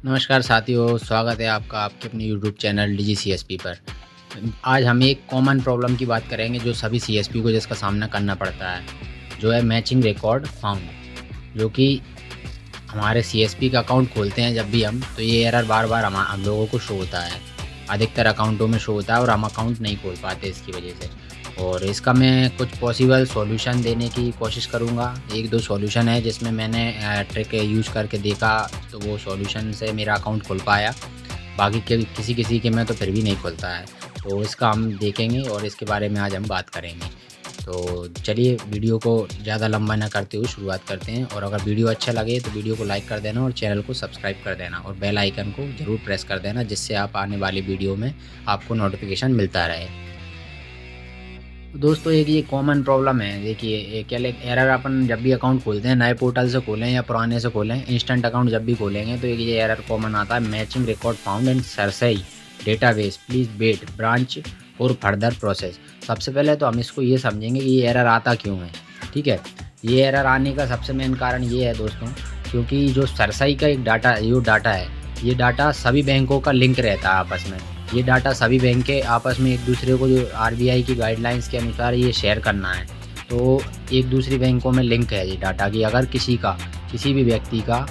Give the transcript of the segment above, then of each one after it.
नमस्कार साथियों, स्वागत है आपका आपके अपने यूट्यूब चैनल डीजी सीएसपी पर। आज हम एक कॉमन प्रॉब्लम की बात करेंगे जो सभी सीएसपी को जिसका सामना करना पड़ता है, जो है मैचिंग रिकॉर्ड फाउंड। जो कि हमारे सीएसपी का अकाउंट खोलते हैं जब भी हम, तो ये एरर बार-बार हम लोगों को शो होता है। अधिकतर अकाउंटों में शो होता है और हम अकाउंट नहीं खोल पाते इसकी वजह से। और इसका मैं कुछ पॉसिबल सॉल्यूशन देने की कोशिश करूँगा। 1-2 सॉल्यूशन है जिसमें मैंने ट्रिक यूज़ करके देखा, तो वो सॉल्यूशन से मेरा अकाउंट खुल पाया। बाकी के किसी-किसी के में तो फिर भी नहीं खुलता है। तो इसका हम देखेंगे और इसके बारे में आज हम बात करेंगे। तो चलिए वीडियो को ज़्यादा लंबा ना करते हुए शुरुआत करते हैं। और अगर वीडियो अच्छा लगे तो वीडियो को लाइक कर देना और चैनल को सब्सक्राइब कर देना और बेल आइकन को ज़रूर प्रेस कर देना, जिससे आप आने वाली वीडियो में आपको नोटिफिकेशन मिलता रहे। तो दोस्तों, एक ये कॉमन प्रॉब्लम है। देखिए, ये क्या एरर अपन जब भी अकाउंट खोलते हैं, नए पोर्टल से खोलें या पुराने से खोलें, इंस्टेंट अकाउंट जब भी खोलेंगे तो एक ये एरर कॉमन आता है, matching record found in CERSAI database, please wait branch और फर्दर प्रोसेस। सबसे पहले तो हम इसको ये समझेंगे कि ये एरर आता क्यों है। ठीक है, ये एरर आने का सबसे मेन कारण ये है दोस्तों, क्योंकि जो सरसई का एक डाटा है, ये डाटा सभी बैंकों का लिंक रहता है आपस में। ये डाटा सभी बैंक के आपस में एक दूसरे को, जो आरबीआई की गाइडलाइंस के अनुसार ये शेयर करना है। तो एक दूसरी बैंकों में लिंक है ये डाटा कि अगर किसी भी व्यक्ति का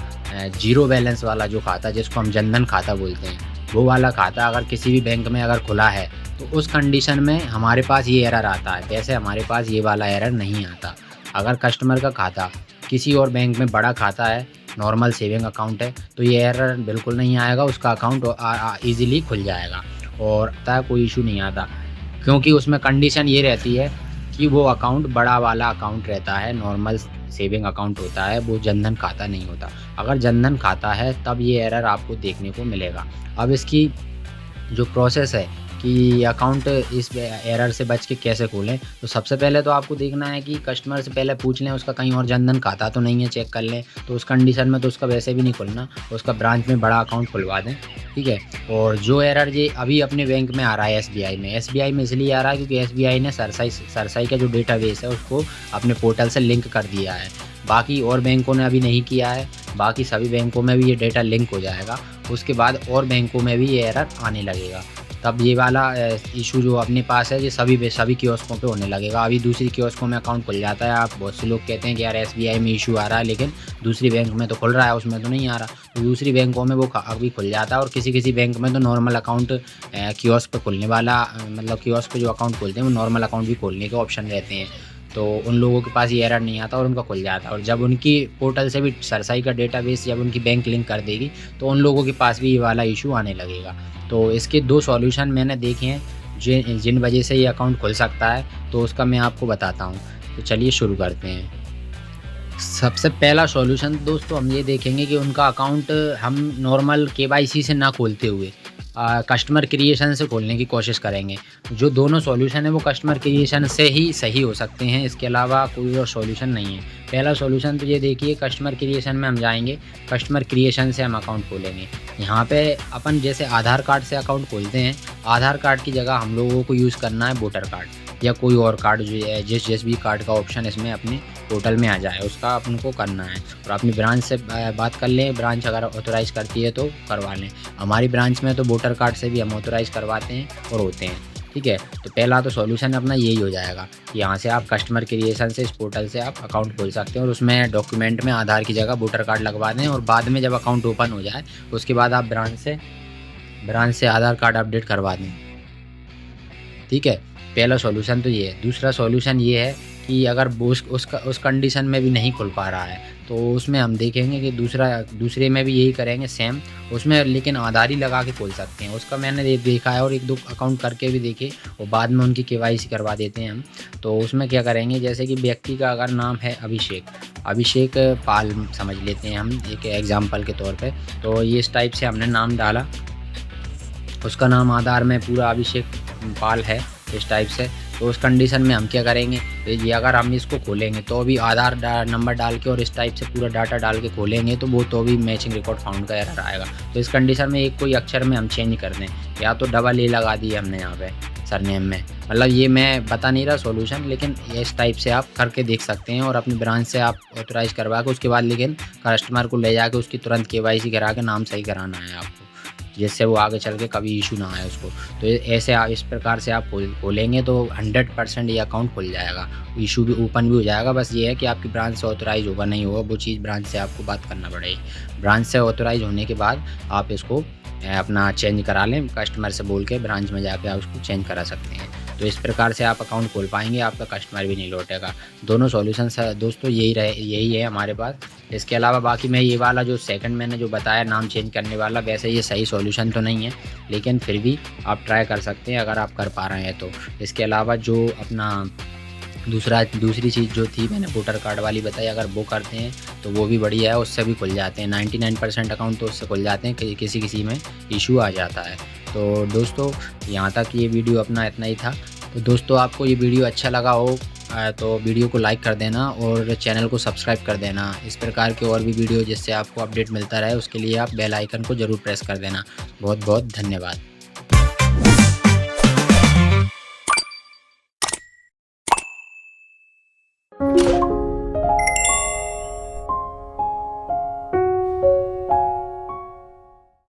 जीरो बैलेंस वाला जो खाता, जिसको हम जनधन खाता बोलते हैं, वो वाला खाता अगर किसी भी बैंक में अगर खुला है, तो उस कंडीशन में हमारे पास ये एरर आता है। वैसे हमारे पास ये वाला एरर नहीं आता। अगर कस्टमर का खाता किसी और बैंक में बड़ा खाता है, नॉर्मल सेविंग अकाउंट है, तो ये एरर बिल्कुल नहीं आएगा। उसका अकाउंट ईज़िली खुल जाएगा और कोई इशू नहीं आता, क्योंकि उसमें कंडीशन ये रहती है कि वो अकाउंट बड़ा वाला अकाउंट रहता है, नॉर्मल सेविंग अकाउंट होता है, वो जनधन खाता नहीं होता। अगर जनधन खाता है तब ये एरर आपको देखने को मिलेगा। अब इसकी जो प्रोसेस है कि अकाउंट इस एरर से बच के कैसे खोलें, तो सबसे पहले तो आपको देखना है कि कस्टमर से पहले पूछ लें उसका कहीं और जनधन खाता तो नहीं है, चेक कर लें। तो उस कंडीशन में तो उसका वैसे भी नहीं खुलना, उसका ब्रांच में बड़ा अकाउंट खुलवा दें। ठीक है। और जो एरर ये अभी अपने बैंक में आ रहा है एसबीआई में इसलिए आ रहा है क्योंकि एसबीआई ने सरसई का जो डेटाबेस है उसको अपने पोर्टल से लिंक कर दिया है। बाकी और बैंकों ने अभी नहीं किया है। बाकी सभी बैंकों में भी ये डेटा लिंक हो जाएगा। उसके बाद और बैंकों में भी ये एरर आने लगेगा। तब ये वाला इशू जो अपने पास है, ये सभी कियोस्कों पे होने लगेगा। अभी दूसरी कियोस्कों में अकाउंट खुल जाता है। आप बहुत से लोग कहते हैं कि यार एसबीआई में इशू आ रहा है, लेकिन दूसरी बैंक में तो खुल रहा है, उसमें तो नहीं आ रहा। तो दूसरी बैंकों में वो अभी खुल जाता है। और किसी बैंक में तो नॉर्मल अकाउंट कियोस्क पे खुलने वाला, मतलब कियोस्क पे जो अकाउंट खोलते हैं वो नॉर्मल अकाउंट भी खोलने के ऑप्शन रहते हैं। तो उन लोगों के पास ये एरर नहीं आता और उनका खुल जाता है। और जब उनकी पोर्टल से भी सरसई का डेटाबेस जब उनकी बैंक लिंक कर देगी, तो उन लोगों के पास भी ये वाला इशू आने लगेगा। तो इसके 2 सॉल्यूशन मैंने देखे हैं जिन वजह से ये अकाउंट खुल सकता है, तो उसका मैं आपको बताता हूँ। तो चलिए शुरू करते हैं। सबसे पहला सॉल्यूशन दोस्तों हम ये देखेंगे कि उनका अकाउंट हम नॉर्मल केवाईसी से ना खोलते हुए कस्टमर क्रिएशन से खोलने की कोशिश करेंगे। जो दोनों सॉल्यूशन है वो कस्टमर क्रिएशन से ही सही हो सकते हैं, इसके अलावा कोई और सॉल्यूशन नहीं है। पहला सॉल्यूशन तो ये देखिए, कस्टमर क्रिएशन में हम जाएंगे, कस्टमर क्रिएशन से हम अकाउंट खोलेंगे। यहाँ पे अपन जैसे आधार कार्ड से अकाउंट खोलते हैं, आधार कार्ड की जगह हम लोगों को यूज़ करना है वोटर कार्ड या कोई और कार्ड जो है, जिस भी कार्ड का ऑप्शन इसमें अपने पोर्टल में आ जाए उसका अपन को करना है। और अपनी ब्रांच से बात कर लें, ब्रांच अगर ऑथोराइज़ करती है तो करवा लें। हमारी ब्रांच में तो वोटर कार्ड से भी हम ऑथोराइज़ करवाते हैं और होते हैं। ठीक है। तो पहला तो सॉल्यूशन अपना यही हो जाएगा कि यहाँ से आप कस्टमर क्रिएशन से इस पोर्टल से आप अकाउंट खोल सकते हैं और उसमें डॉक्यूमेंट में आधार की जगह वोटर कार्ड लगवा दें। और बाद में जब अकाउंट ओपन हो जाए उसके बाद आप ब्रांच से आधार कार्ड अपडेट करवा दें। ठीक है। पहला सॉल्यूशन तो ये है। दूसरा सॉल्यूशन ये है कि अगर वो उस कंडीशन में भी नहीं खुल पा रहा है, तो उसमें हम देखेंगे कि दूसरे में भी यही करेंगे सेम, उसमें लेकिन आधार ही लगा के खोल सकते हैं। उसका मैंने देखा है और 1-2 अकाउंट करके भी देखे और बाद में उनकी केवाईसी करवा देते हैं हम। तो उसमें क्या करेंगे, जैसे कि व्यक्ति का अगर नाम है अभिषेक पाल समझ लेते हैं हम एक एग्जाम्पल के तौर पर। तो ये इस टाइप से हमने नाम डाला, उसका नाम आधार में पूरा अभिषेक पाल है इस टाइप से। तो उस कंडीशन में हम क्या करेंगे, ये अगर हम इसको खोलेंगे तो अभी आधार नंबर डाल के और इस टाइप से पूरा डाटा डाल के खोलेंगे तो वो तो भी मैचिंग रिकॉर्ड फाउंड का एरर आएगा। तो इस कंडीशन में एक कोई अक्षर में हम चेंज कर दें, या तो डबल ए लगा दिए हमने यहाँ पे, सरनेम में। मतलब ये मैं बता नहीं रहा सॉल्यूशन, लेकिन ये इस टाइप से आप करके देख सकते हैं और अपनी ब्रांच से आप ऑथराइज़ करवा के उसके बाद लेकिन कस्टमर को ले जाके उसकी तुरंत केवाईसी करा के नाम सही कराना है आपको, जिससे वो आगे चल के कभी इशू ना आए उसको। तो ऐसे आप इस प्रकार से आप खोलेंगे तो 100% ये अकाउंट खुल जाएगा, इशू भी ओपन भी हो जाएगा। बस ये है कि आपकी ब्रांच से ऑथराइज़ होगा नहीं होगा, वो चीज़ ब्रांच से आपको बात करना पड़ेगी। ब्रांच से ऑथराइज़ होने के बाद आप इसको अपना चेंज करा लें, कस्टमर से बोल के ब्रांच में जाके आप उसको चेंज करा सकते हैं। तो इस प्रकार से आप अकाउंट खोल पाएँगे, आपका कस्टमर भी नहीं लौटेगा। दोनों सॉल्यूशंस दोस्तों यही है हमारे पास। इसके अलावा बाकी मैं ये वाला जो सेकंड मैंने जो बताया नाम चेंज करने वाला, वैसे ये सही सॉल्यूशन तो नहीं है, लेकिन फिर भी आप ट्राई कर सकते हैं अगर आप कर पा रहे हैं तो। इसके अलावा जो अपना दूसरी चीज़ जो थी मैंने वोटर कार्ड वाली बताई, अगर वो करते हैं तो वो भी बढ़िया है, उससे भी खुल जाते हैं। 99% अकाउंट तो उससे खुल जाते हैं, किसी में इशू आ जाता है। तो दोस्तों यहाँ तक ये वीडियो अपना इतना ही था। तो दोस्तों आपको ये वीडियो अच्छा लगा हो तो वीडियो को लाइक कर देना और चैनल को सब्सक्राइब कर देना। इस प्रकार के और भी वीडियो जिससे आपको अपडेट मिलता रहे उसके लिए आप बेल आइकन को ज़रूर प्रेस कर देना। बहुत बहुत धन्यवाद।